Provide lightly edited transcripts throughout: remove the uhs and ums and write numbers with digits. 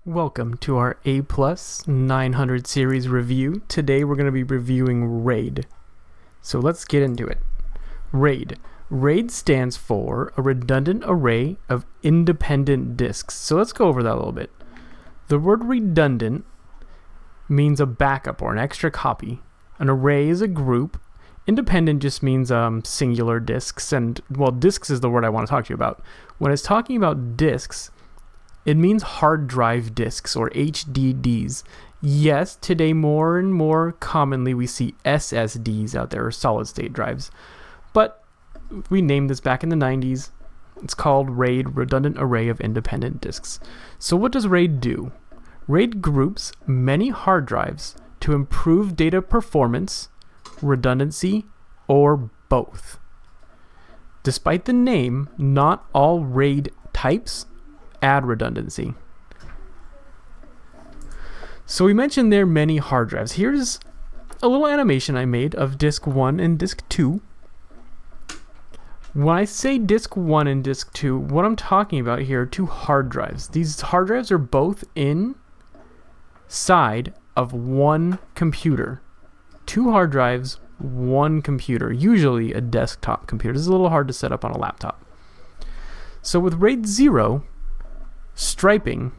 Welcome to our A+ 900 series review. Today we're going to be reviewing RAID. So let's get into it. RAID. RAID stands for a redundant array of independent disks. So let's go over that a little bit. The word redundant means a backup or an extra copy. An array is a group. Independent just means singular disks, and well, disks is the word I want to talk to you about. When it's talking about disks, it means hard drive disks or HDDs. Yes, today more and more commonly we see SSDs out there, or solid state drives. But we named this back in the 90s. It's called RAID, Redundant Array of Independent Disks. So what does RAID do? RAID groups many hard drives to improve data performance, redundancy, or both. Despite the name, not all RAID types add redundancy. So we mentioned there are many hard drives. Here's a little animation I made of disk 1 and disk 2. When I say disk 1 and disk 2, what I'm talking about here are two hard drives. These hard drives are both inside of one computer. Two hard drives, one computer, usually a desktop computer. This is a little hard to set up on a laptop. So with RAID 0, striping,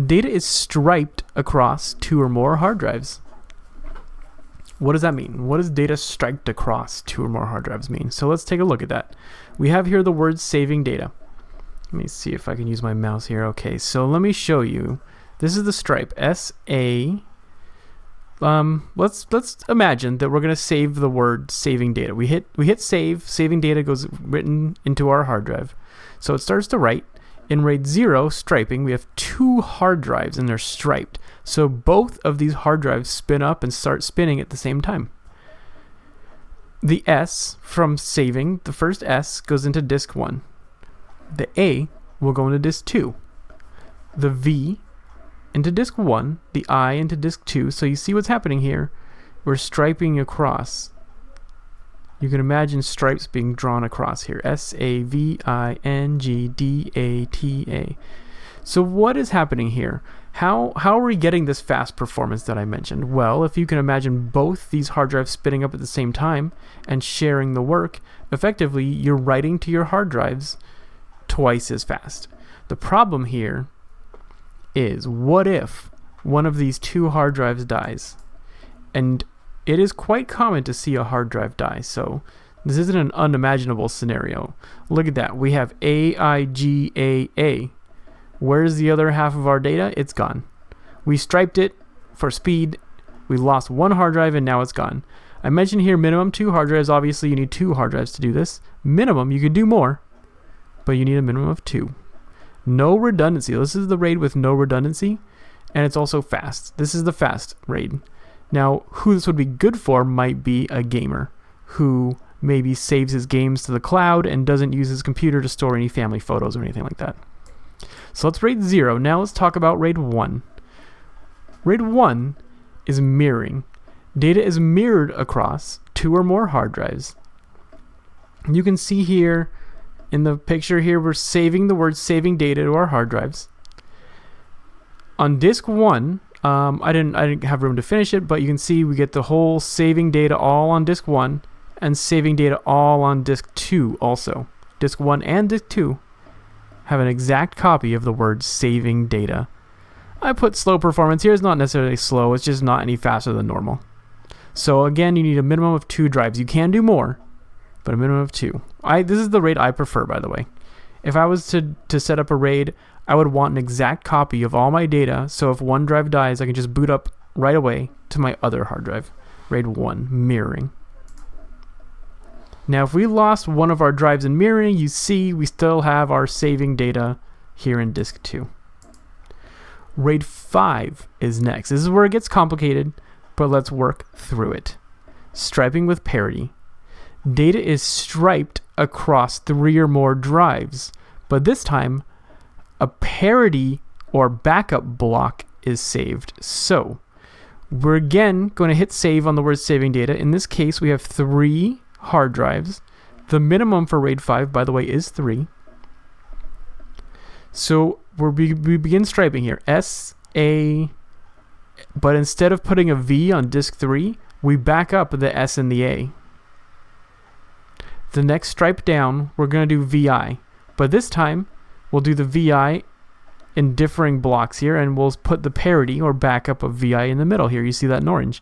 data is striped across two or more hard drives. What does that mean? What does data striped across two or more hard drives mean? So let's take a look at that. We have here the word saving data. Let me see if I can use my mouse here. Okay, so let me show you. This is the stripe, SA. Let's imagine that we're going to save the word saving data. We hit save. Saving data goes written into our hard drive. So it starts to write. In RAID 0 striping, we have two hard drives and they're striped. So both of these hard drives spin up and start spinning at the same time. The S from saving, the first S goes into disk 1. The A will go into disk 2. The V into disk 1, the I into disk 2. So you see what's happening here. We're striping across. You can imagine stripes being drawn across here. SAVINGDATA. So what is happening here? How are we getting this fast performance that I mentioned? Well, if you can imagine both these hard drives spinning up at the same time and sharing the work, effectively you're writing to your hard drives twice as fast. The problem here is, what if one of these two hard drives dies? And it is quite common to see a hard drive die, so this isn't an unimaginable scenario. Look at that. We have AIGAA. Where's the other half of our data? It's gone. We striped it for speed. We lost one hard drive and now it's gone. I mentioned here minimum 2 hard drives. Obviously, you need 2 hard drives to do this. Minimum, you can do more, but you need a minimum of 2. No redundancy. This is the RAID with no redundancy, and it's also fast. This is the fast RAID. Now, who this would be good for might be a gamer who maybe saves his games to the cloud and doesn't use his computer to store any family photos or anything like that. So let's RAID 0. Now let's talk about RAID 1. RAID 1 is mirroring. Data is mirrored across 2 or more hard drives. You can see here in the picture here, we're saving the word saving data to our hard drives. On disk 1, I didn't have room to finish it, but you can see we get the whole saving data all on disk 1 and saving data all on disk 2 also. Disk 1 and disk 2 have an exact copy of the word saving data. I put slow performance here. It's not necessarily slow, it's just not any faster than normal. So again, you need a minimum of 2 drives. You can do more, but a minimum of 2. This is the RAID I prefer, by the way. If I was to set up a RAID, I would want an exact copy of all my data, so if one drive dies, I can just boot up right away to my other hard drive. RAID 1, mirroring. Now, if we lost one of our drives in mirroring, you see we still have our saving data here in disk 2. RAID 5 is next. This is where it gets complicated, but let's work through it. Striping with parity. Data is striped across 3 or more drives, but this time, a parity or backup block is saved. So we're again going to hit save on the word saving data. In this case, we have 3 hard drives. The minimum for RAID 5, by the way, is 3. So we begin striping here. A, but instead of putting a V on disk 3, we back up the S and the A. The next stripe down, we're going to do VI, but this time we'll do the VI in differing blocks here, and we'll put the parity or backup of VI in the middle here. You see that in orange.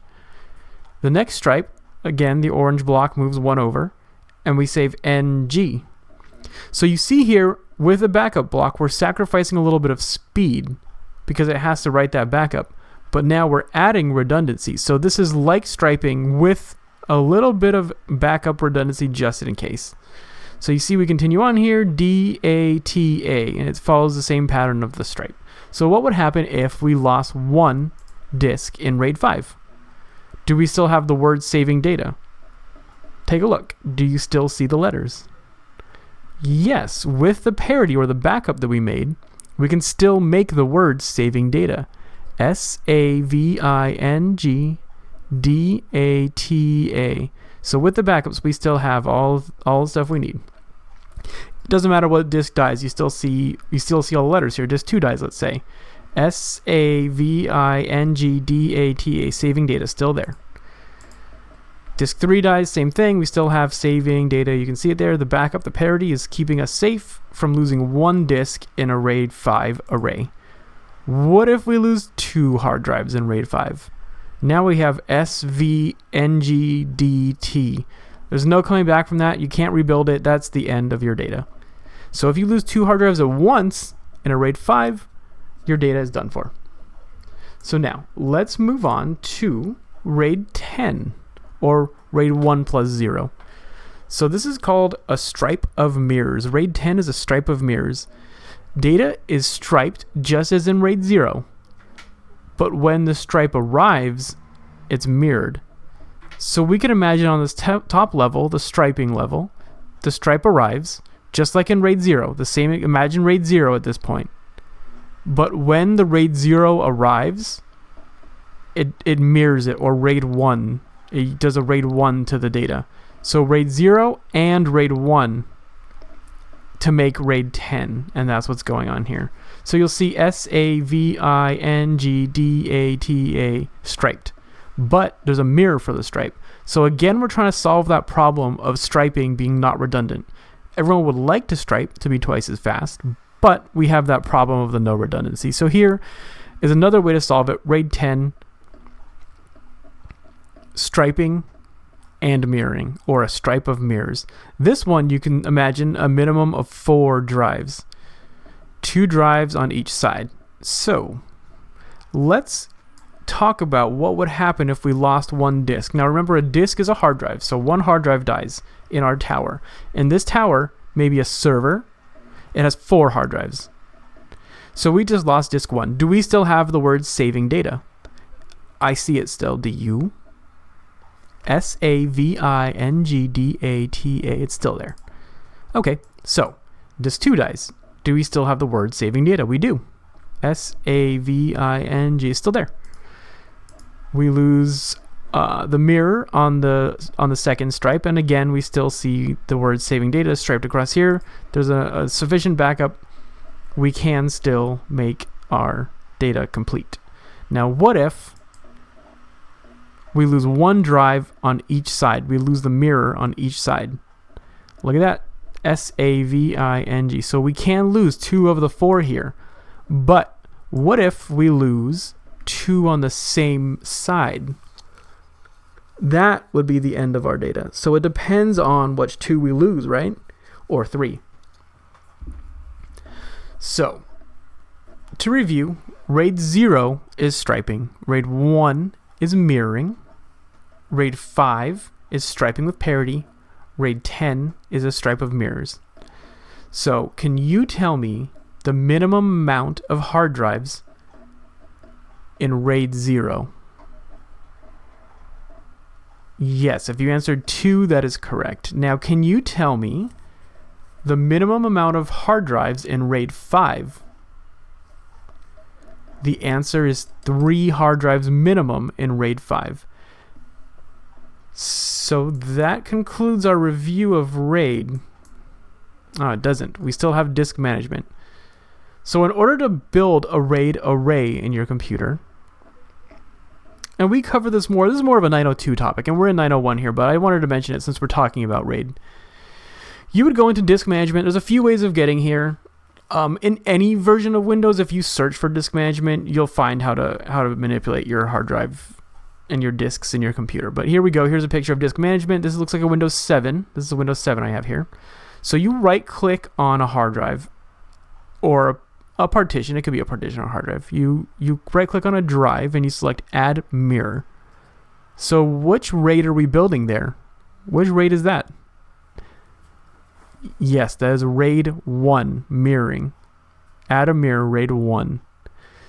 The next stripe, again, the orange block moves one over, and we save NG. So you see here, with the backup block, we're sacrificing a little bit of speed because it has to write that backup. But now we're adding redundancy. So this is like striping with a little bit of backup redundancy just in case. So you see we continue on here, DATA, and it follows the same pattern of the stripe. So what would happen if we lost one disk in RAID 5? Do we still have the word saving data? Take a look. Do you still see the letters? Yes, with the parity or the backup that we made, we can still make the word saving data. SAVINGDATA. So with the backups, we still have all the stuff we need. It doesn't matter what disk dies, you still see all the letters here. Disk 2 dies, let's say. SAVINGDATA, saving data, still there. Disk 3 dies, same thing. We still have saving data. You can see it there. The backup, the parity, is keeping us safe from losing one disk in a RAID 5 array. What if we lose 2 hard drives in RAID 5? Now we have SVNGDT. There's no coming back from that. You can't rebuild it. That's the end of your data. So if you lose 2 hard drives at once in a RAID 5, your data is done for. So now let's move on to RAID 10, or RAID 1 plus 0. So this is called a stripe of mirrors. RAID 10 is a stripe of mirrors. Data is striped just as in RAID 0, but when the stripe arrives, it's mirrored. So we can imagine on this top level, the striping level, the stripe arrives, just like in RAID 0. The same, imagine RAID 0 at this point. But when the RAID 0 arrives, it mirrors it, or RAID 1. It does a RAID 1 to the data. So RAID 0 and RAID 1 to make RAID 10, and that's what's going on here. So you'll see SAVINGDATA striped, but there's a mirror for the stripe. So again, we're trying to solve that problem of striping being not redundant. Everyone would like to stripe to be twice as fast, but we have that problem of the no redundancy. So here is another way to solve it. RAID 10, striping and mirroring, or a stripe of mirrors. This one, you can imagine a minimum of 4 drives. 2 drives on each side. So let's talk about what would happen if we lost one disk. Now remember, a disk is a hard drive, so one hard drive dies in our tower. In this tower, maybe a server, it has 4 hard drives. So we just lost disk 1. Do we still have the word saving data? I see it still. Do you? SAVINGDATA. It's still there. Okay, so disk 2 dies. Do we still have the word saving data? We do. SAVING is still there. We lose the mirror on the second stripe, and again we still see the word saving data striped across here. There's a sufficient backup. We can still make our data complete. Now what if we lose 1 drive on each side? We lose the mirror on each side. Look at that. SAVING. So we can lose 2 of the 4 here. But what if we lose 2 on the same side? That would be the end of our data. So it depends on which 2 we lose, right? Or 3. So to review, RAID 0 is striping. RAID 1 is mirroring. RAID 5 is striping with parity. RAID 10 is a stripe of mirrors. So can you tell me the minimum amount of hard drives in RAID 0? Yes, if you answered 2, that is correct. Now can you tell me the minimum amount of hard drives in RAID 5? The answer is 3 hard drives minimum in RAID 5. So that concludes our review of RAID. Oh, it doesn't. We still have disk management. So in order to build a RAID array in your computer, and we cover this more, this is more of a 902 topic, and we're in 901 here, but I wanted to mention it since we're talking about RAID. You would go into disk management. There's a few ways of getting here. In any version of Windows, if you search for disk management, you'll find how to manipulate your hard drive and your disks in your computer. But here we go. Here's a picture of disk management. This looks like a Windows 7. This is a Windows 7 I have here. So you right-click on a hard drive or a partition. It could be a partition or a hard drive. You right-click on a drive and you select Add Mirror. So which RAID are we building there? Which RAID is that? Yes, that is RAID 1, mirroring. Add a mirror, RAID 1.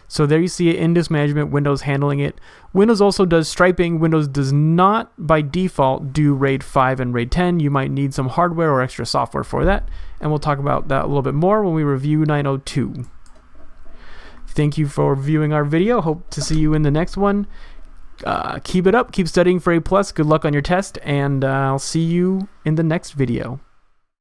So there you see it in disk management, Windows handling it. Windows also does striping. Windows does not, by default, do RAID 5 and RAID 10. You might need some hardware or extra software for that. And we'll talk about that a little bit more when we review 902. Thank you for viewing our video. Hope to see you in the next one. Keep it up. Keep studying for A+. Good luck on your test. And I'll see you in the next video.